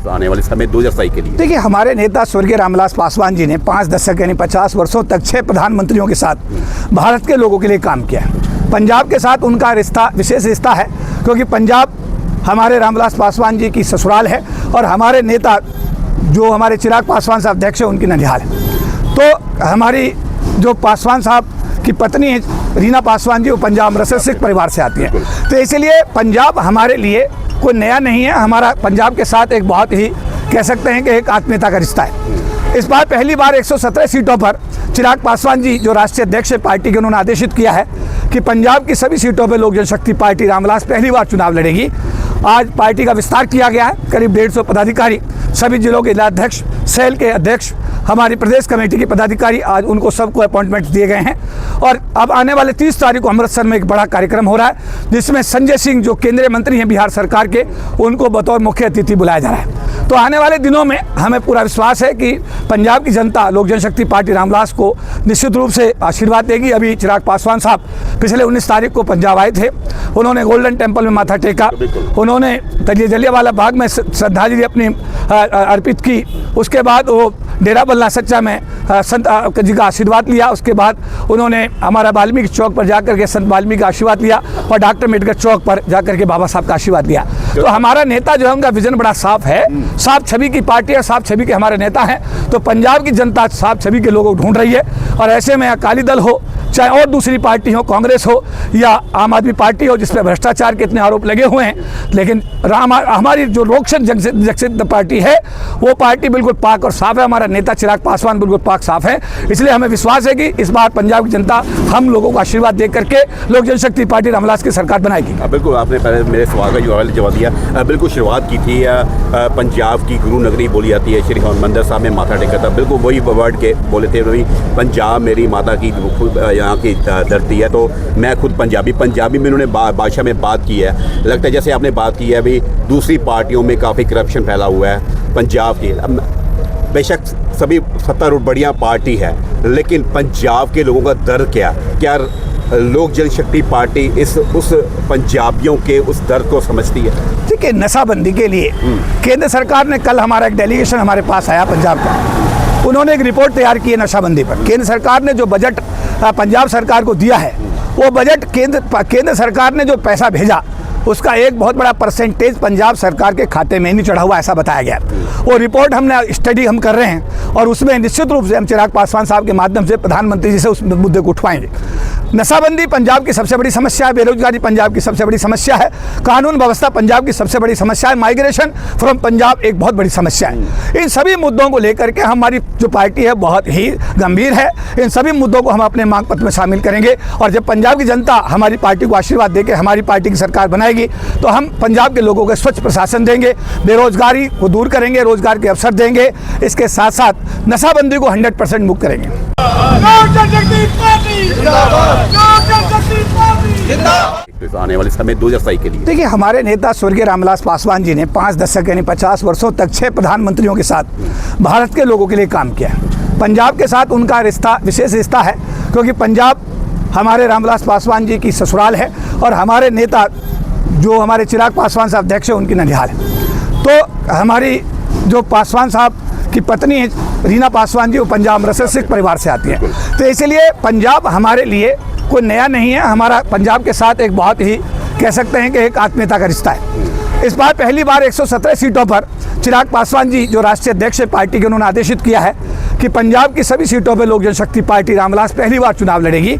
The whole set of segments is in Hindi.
आने वाले समय 2027 के लिए देखिए, हमारे नेता स्वर्गीय रामविलास पासवान जी ने 5 दशक यानी 50 वर्षों तक 6 प्रधानमंत्रियों के साथ भारत के लोगों के लिए काम किया है। पंजाब के साथ उनका रिश्ता विशेष रिश्ता है, क्योंकि पंजाब हमारे रामविलास पासवान जी की ससुराल है और हमारे नेता जो हमारे चिराग पासवान साहब अध्यक्ष हैं उनकी ननिहाल है। तो हमारी जो पासवान साहब की पत्नी है रीना पासवान जी, वो पंजाब अमृतसर सिख परिवार से आती है। तो इसलिए पंजाब हमारे लिए कोई नया नहीं है। हमारा पंजाब के साथ एक बहुत ही कह सकते हैं कि एक आत्मीयता का रिश्ता है। इस बार पहली बार 117 सीटों पर चिराग पासवान जी जो राष्ट्रीय अध्यक्ष है पार्टी के, उन्होंने आदेशित किया है कि पंजाब की सभी सीटों पर लोक जनशक्ति पार्टी रामविलास पहली बार चुनाव लड़ेगी। आज पार्टी का विस्तार किया गया है। करीब 150 पदाधिकारी, सभी जिलों के जिलाध्यक्ष, सेल के अध्यक्ष, हमारी प्रदेश कमेटी के पदाधिकारी, आज उनको सबको अपॉइंटमेंट दिए गए हैं। और अब आने वाले 30 तारीख को अमृतसर में एक बड़ा कार्यक्रम हो रहा है, जिसमें संजय सिंह जो केंद्रीय मंत्री हैं बिहार सरकार के, उनको बतौर मुख्य अतिथि बुलाया जा रहा है। तो आने वाले दिनों में हमें पूरा विश्वास है कि पंजाब की जनता लोक जनशक्ति पार्टी रामविलास को निश्चित रूप से आशीर्वाद देगी। अभी चिराग पासवान साहब पिछले 19 तारीख को पंजाब आए थे। उन्होंने गोल्डन टेम्पल में माथा टेका, उन्होंने जलियांवाला बाग में श्रद्धांजलि अपनी अर्पित की। उसके बाद वो डेरा बल्ला सच्चा में संत जी का आशीर्वाद लिया। उसके बाद उन्होंने हमारा वाल्मीकि चौक पर जाकर के संत वाल्मीकि का आशीर्वाद लिया और डॉक्टर अम्बेडकर चौक पर जाकर के बाबा साहब का आशीर्वाद लिया। तो हमारा नेता जो है उनका विजन बड़ा साफ है, साफ छवि की पार्टी है, साफ छवि के हमारे नेता हैं। तो पंजाब की जनता साफ छवि के लोगों को ढूंढ रही है। और ऐसे में अकाली दल हो, चाहे और दूसरी पार्टी हो, कांग्रेस हो या आम आदमी पार्टी हो, जिसपे भ्रष्टाचार के इतने आरोप लगे हुए हैं, लेकिन हमारी जो लोकसभा जनशक्ति पार्टी है वो पार्टी बिल्कुल पाक और साफ है। हमारा नेता चिराग पासवान बिल्कुल पाक साफ है। इसलिए हमें विश्वास है कि इस बार पंजाब की जनता हम लोगों को आशीर्वाद दे करके लोक जनशक्ति पार्टी रामविलास की सरकार बनाएगी। बिल्कुल, आपने पहले मेरे सवाल का जवाब दिया। बिल्कुल शुरुआत की थी पंजाब की गुरु नगरी बोली जाती है, श्री हरमंदिर साहब में माथा टेका था। बिल्कुल वही वर्ड के बोले थे, वही पंजाब मेरी माता की यहाँ की धरती है। तो मैं खुद पंजाबी में उन्होंने भाषा में बात की है। लगता है जैसे आपने बात की है अभी दूसरी पार्टियों में काफ़ी करप्शन फैला हुआ है पंजाब की। बेशक सभी सत्तारूढ़ बढ़िया पार्टी है, लेकिन पंजाब के लोगों का दर्द क्या लोक जनशक्ति पार्टी उस पंजाबियों के उस दर्द को समझती है? ठीक है, नशाबंदी के लिए केंद्र सरकार ने, कल हमारा एक डेलीगेशन हमारे पास आया पंजाब का, उन्होंने एक रिपोर्ट तैयार की है नशाबंदी पर। केंद्र सरकार ने जो बजट पंजाब सरकार को दिया है, वो बजट केंद्र सरकार ने जो पैसा भेजा उसका एक बहुत बड़ा परसेंटेज पंजाब सरकार के खाते में नहीं चढ़ा हुआ, ऐसा बताया गया। वो रिपोर्ट हमने स्टडी हम कर रहे हैं और उसमें निश्चित रूप से हम चिराग पासवान साहब के माध्यम से प्रधानमंत्री जी से उस मुद्दे को उठवाएंगे। नशाबंदी पंजाब की सबसे बड़ी समस्या है, बेरोजगारी पंजाब की सबसे बड़ी समस्या है, कानून व्यवस्था पंजाब की सबसे बड़ी समस्या है, माइग्रेशन फ्रॉम पंजाब एक बहुत बड़ी समस्या है। इन सभी मुद्दों को लेकर के हमारी जो पार्टी है बहुत ही गंभीर है। इन सभी मुद्दों को हम अपने मांग पत्र में शामिल करेंगे और जब पंजाब की जनता हमारी पार्टी को आशीर्वाद देकर हमारी पार्टी की सरकार बनाएगी तो हम पंजाब के लोगों को स्वच्छ प्रशासन देंगे, बेरोजगारी को दूर करेंगे, रोजगार के अवसर देंगे। इसके साथ साथ नशाबंदी को 100% मुक्त करेंगे। आने वाले समय 2027 के लिए देखिए, हमारे नेता स्वर्गीय रामविलास पासवान जी ने 5 दशक यानी 50 वर्षों तक 6 प्रधानमंत्रियों के साथ भारत के लोगों के लिए काम किया है। पंजाब के साथ उनका रिश्ता विशेष रिश्ता है, क्योंकि पंजाब हमारे रामविलास पासवान जी की ससुराल है और हमारे नेता जो हमारे चिराग पासवान साहब अध्यक्ष हैं उनकी ननिहाल है। तो हमारी जो पासवान साहब की पत्नी है रीना पासवान जी, वो पंजाब अमृतसर सिख परिवार से आती है। तो इसलिए पंजाब हमारे लिए कोई नया नहीं है। हमारा पंजाब के साथ एक बहुत ही कह सकते हैं कि एक आत्मीयता का रिश्ता है। इस बार पहली बार 117 सीटों पर चिराग पासवान जी जो राष्ट्रीय अध्यक्ष है पार्टी के, उन्होंने आदेशित किया है कि पंजाब की सभी सीटों पर लोक जनशक्ति पार्टी रामविलास पहली बार चुनाव लड़ेगी।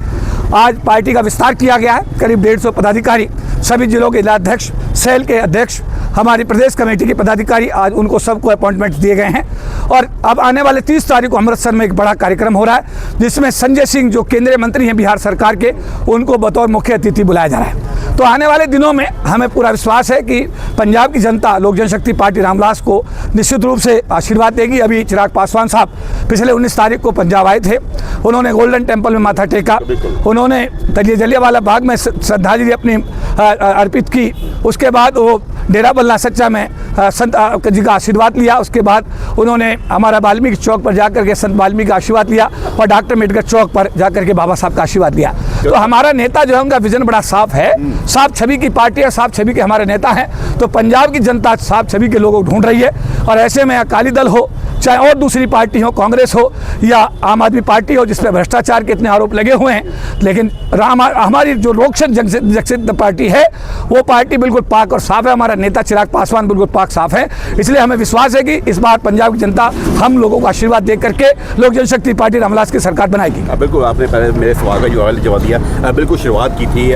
आज पार्टी का विस्तार किया गया है। करीब 150 पदाधिकारी, सभी जिलों के जिलाध्यक्ष, सेल के अध्यक्ष, हमारी प्रदेश कमेटी के पदाधिकारी, आज उनको सबको अपॉइंटमेंट दिए गए हैं। और अब आने वाले 30 तारीख को अमृतसर में एक बड़ा कार्यक्रम हो रहा है, जिसमें संजय सिंह जो केंद्रीय मंत्री हैं बिहार सरकार के, उनको बतौर मुख्य अतिथि बुलाया जा रहा है। तो आने वाले दिनों में हमें पूरा विश्वास है कि पंजाब की जनता लोक जनशक्ति पार्टी रामविलास को निश्चित रूप से आशीर्वाद देगी। अभी चिराग पासवान साहब पिछले 19 तारीख को पंजाब आए थे। उन्होंने गोल्डन टेम्पल में माथा टेका, उन्होंने जलियांवाला बाग में श्रद्धांजलि अपनी अर्पित की। उसके बाद वो डेरा बल्ला सच्चा में संत जी का आशीर्वाद लिया। उसके बाद उन्होंने हमारा वाल्मीकि चौक पर जाकर के संत वाल्मीकि का आशीर्वाद लिया और डॉक्टर अम्बेडकर चौक पर जाकर के बाबा साहब का आशीर्वाद लिया। तो हमारा नेता जो है उनका विजन बड़ा साफ है, साफ छवि की पार्टी है, साफ छवि के हमारे नेता हैं। तो पंजाब की जनता साफ छवि के लोगों को ढूंढ रही है और ऐसे में अकाली दल हो चाहे और दूसरी पार्टी हो, कांग्रेस हो या आम आदमी पार्टी हो, जिस पर भ्रष्टाचार के इतने आरोप लगे हुए हैं, लेकिन हमारी जो लोकसभा जनशक्ति पार्टी है वो पार्टी बिल्कुल पाक और साफ है। हमारा नेता चिराग पासवान बिल्कुल पाक साफ है। इसलिए हमें विश्वास है कि इस बार पंजाब की जनता हम लोगों को आशीर्वाद दे करके लोक जनशक्ति पार्टी रामविलास की सरकार बनाएगी। बिल्कुल, आपने पहले मेरे सवाल का जवाब दिया। बिल्कुल शुरुआत की थी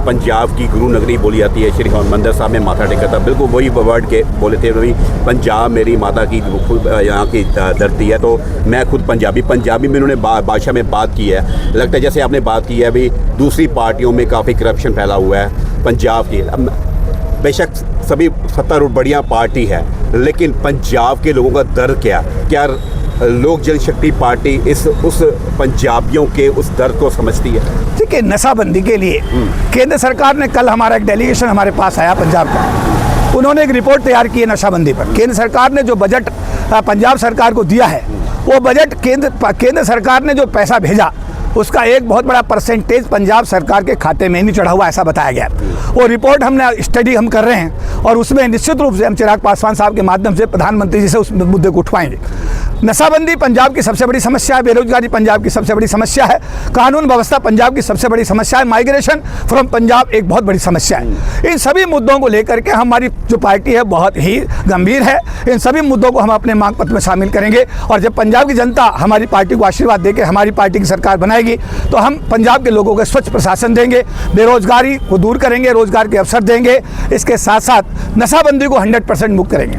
पंजाब की गुरु नगरी बोली जाती है, श्री हरमंदिर साहब में माथा टेका था। बिल्कुल वही वर्ड के बोले थे, वही पंजाब मेरी माता की यहाँ की धरती है। तो मैं खुद पंजाबी में उन्होंने भाषा में बात की है। लगता है जैसे आपने बात की है भी दूसरी पार्टियों में काफ़ी करप्शन फैला हुआ है पंजाब की। बेशक सभी सत्तारूढ़ बढ़िया पार्टी है, लेकिन पंजाब के लोगों का दर्द क्या लोक जनशक्ति पार्टी उस पंजाबियों के उस दर्द को समझती है? ठीक है, नशाबंदी के लिए केंद्र सरकार ने, कल हमारा एक डेलीगेशन हमारे पास आया पंजाब का, उन्होंने एक रिपोर्ट तैयार की है नशाबंदी पर। केंद्र सरकार ने जो बजट पंजाब सरकार को दिया है, वो बजट केंद्र सरकार ने जो पैसा भेजा उसका एक बहुत बड़ा परसेंटेज पंजाब सरकार के खाते में नहीं चढ़ा हुआ, ऐसा बताया गया। वो रिपोर्ट हमने स्टडी हम कर रहे हैं और उसमें निश्चित रूप से हम चिराग पासवान साहब के माध्यम से प्रधानमंत्री जी से उस मुद्दे को उठवाएंगे। नशाबंदी पंजाब की सबसे बड़ी समस्या है, बेरोजगारी पंजाब की सबसे बड़ी समस्या है, कानून व्यवस्था पंजाब की सबसे बड़ी समस्या है, माइग्रेशन फ्रॉम पंजाब एक बहुत बड़ी समस्या है। इन सभी मुद्दों को लेकर के हमारी जो पार्टी है बहुत ही गंभीर है। इन सभी मुद्दों को हम अपने मांग पत्र में शामिल करेंगे और जब पंजाब की जनता हमारी पार्टी को आशीर्वाद देकर हमारी पार्टी की सरकार बनाएगी तो हम पंजाब के लोगों को स्वच्छ प्रशासन देंगे, बेरोजगारी को दूर करेंगे, रोजगार के अवसर देंगे, इसके साथ साथ नशाबंदी को 100% मुक्त करेंगे।